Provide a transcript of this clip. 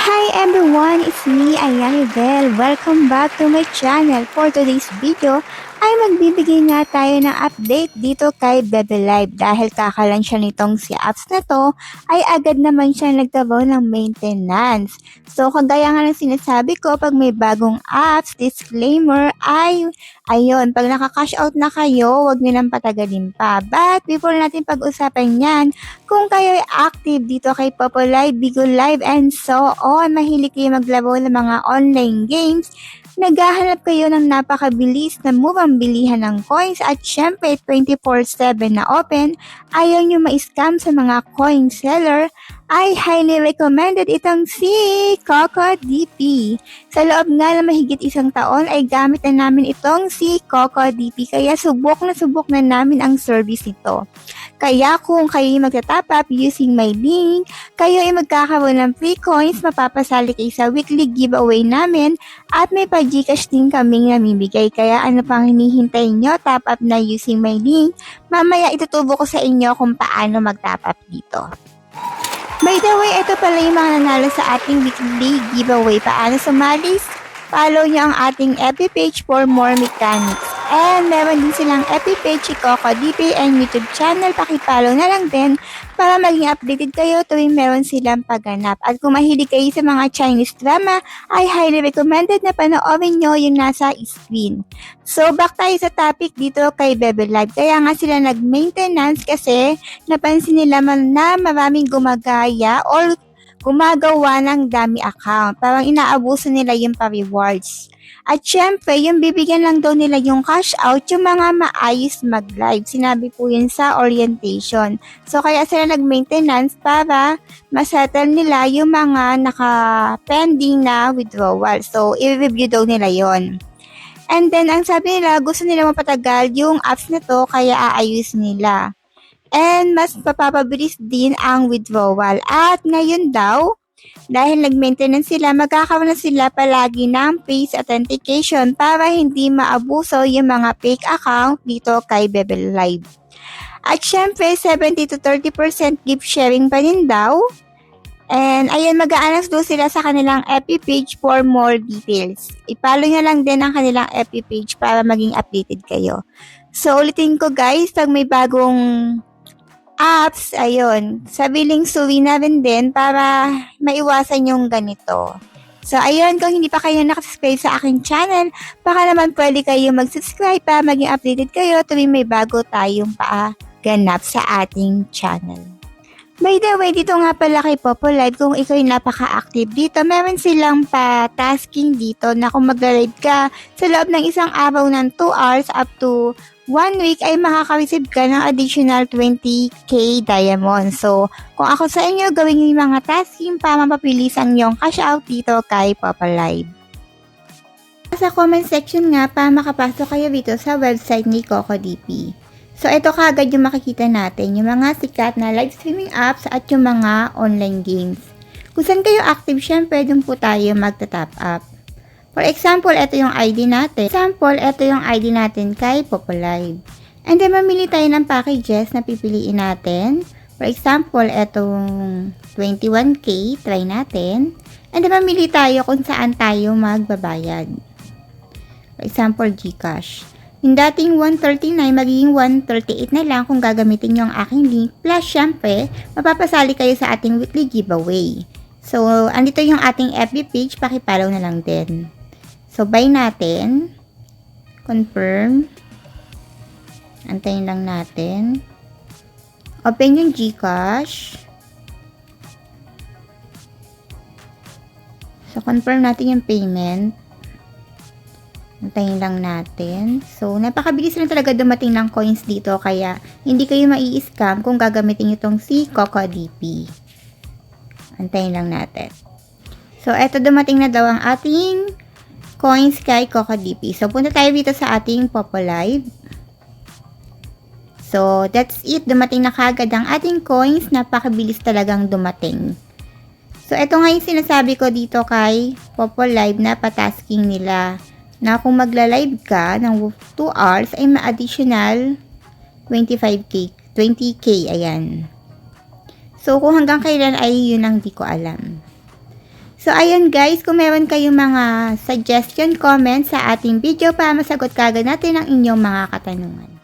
Hi everyone, it's me, Ayani Bell. Welcome back to my channel. For today's video, ay magbibigay nga tayo ng update dito kay Bebe Live. Dahil kakalan siya nitong si apps na to, ay agad naman siya nagtabaw ng maintenance. So kagaya nga ng sinasabi ko, pag may bagong apps, disclaimer, ay ayun, pag naka-cash out na kayo, wag nyo nang patagalin pa. But before natin pag-usapan yan, kung kayo ay active dito kay Popo Live, Bigo Live, and so on, mahilig kayo maglaro ng mga online games, naghahanap kayo ng napakabilis na murang bilihan ng coins at syempre 24/7 na open, ayaw nyo ma-scam sa mga coin seller, ay highly recommended itong si Coco DP. Sa loob nga na mahigit isang taon ay gamit na namin itong si Coco DP, kaya subok na namin ang service nito. Kaya kung kayo ay magta-top up using my link, kayo ay magkakaroon ng free coins, mapapasali kayo sa weekly giveaway namin, at may pa-Gcash din kaming namimigay. Kaya ano pang hinihintay nyo, top up na using my link. Mamaya itutubo ko sa inyo kung paano mag-top up dito. By the way, ito pala yung mga nanalo sa ating weekly giveaway. Paano sumali? Follow nyo ang ating FB page for more mechanics. And meron din silang FB page, si Coco DP, and YouTube channel. Pakipollow na lang din para maging updated kayo tuwing meron silang pagganap. At kung mahilig kayo sa mga Chinese drama, ay highly recommended na panoorin nyo yung nasa screen. So, back tayo sa topic dito kay Bebe Live. Kaya nga sila nag-maintenance kasi napansin nila na maraming gumagaya or gumagawa ng dummy account. Parang inaabuso nila yung pa-rewards. At syempre, yung bibigyan lang daw nila yung cash out, yung mga maayos mag-live. Sinabi po yun sa orientation. So, kaya sila nag-maintenance para masettle nila yung mga naka-pending na withdrawal. So, i-review daw nila yon. And then, ang sabi nila, gusto nila mapatagal yung apps na to, kaya aayos nila. And mas papapabilis din ang withdrawal. At ngayon daw, dahil nag-maintenance sila, magkakaroon na sila palagi ng face authentication para hindi maabuso yung mga fake account dito kay Bebe Live. At syempre, 70 to 30% gift sharing pa din daw. And ayun, mag-aanas doon sila sa kanilang FB page for more details. I-follow nyo lang din ang kanilang FB page para maging updated kayo. So, ulitin ko guys, pag may bagong apps, ayun, sabiling suwi na rin din para maiwasan yung ganito. So, ayun, kung hindi pa kayo nakasubscribe sa aking channel, baka naman pwede kayo mag-subscribe para maging updated kayo tuwing may bago tayong ganap sa ating channel. By the way, dito nga pala kay Popo Live, kung ikaw yung napaka-active dito, meron silang pa-tasking dito na kung mag-live ka sa loob ng isang araw ng 2 hours up to 1 week ay makaka-receive ka ng additional 20k diamond. So, kung ako sa inyo, gawin yung mga tasking para mapabilisan yung cash out dito kay Popo Live. Sa comment section nga para makapasok kayo dito sa website ni Coco DP. So, ito kaagad yung makikita natin, yung mga sikat na live streaming apps at yung mga online games. Kung saan kayo active, syempre, dun po tayo magta-top up. For example, ito yung ID natin kay Popo Live. And then, mamili tayo ng packages na pipiliin natin. For example, itong 21k, try natin. And then, mamili tayo kung saan tayo magbabayad. For example, Gcash. Yung dating 139, magiging 138 na lang kung gagamitin nyo ang aking link. Plus, syempre, mapapasali kayo sa ating weekly giveaway. So, andito yung ating FB page, pakipollow na lang din. So, buy natin. Confirm. Antayin lang natin. Open yung Gcash. So, confirm natin yung payment. Antayin lang natin. So, napakabilis lang talaga dumating ng coins dito. Kaya, hindi kayo mai-scam kung gagamitin itong si Coco DP. Antayin lang natin. So, eto dumating na daw ang ating coins kay Coco DP. So, punta tayo dito sa ating Popo Live. So, that's it. Dumating na kagad ang ating coins. Napakabilis talagang dumating. So, eto nga yung sinasabi ko dito kay Popo Live na patasking nila. Na kung magla-live ka ng 2 hours ay ma-additional 20k, ayan. So, kung hanggang kailan ay yun ang di ko alam. So, ayan guys, kung meron kayong mga suggestion, comments sa ating video para masagot kagad natin ang inyong mga katanungan.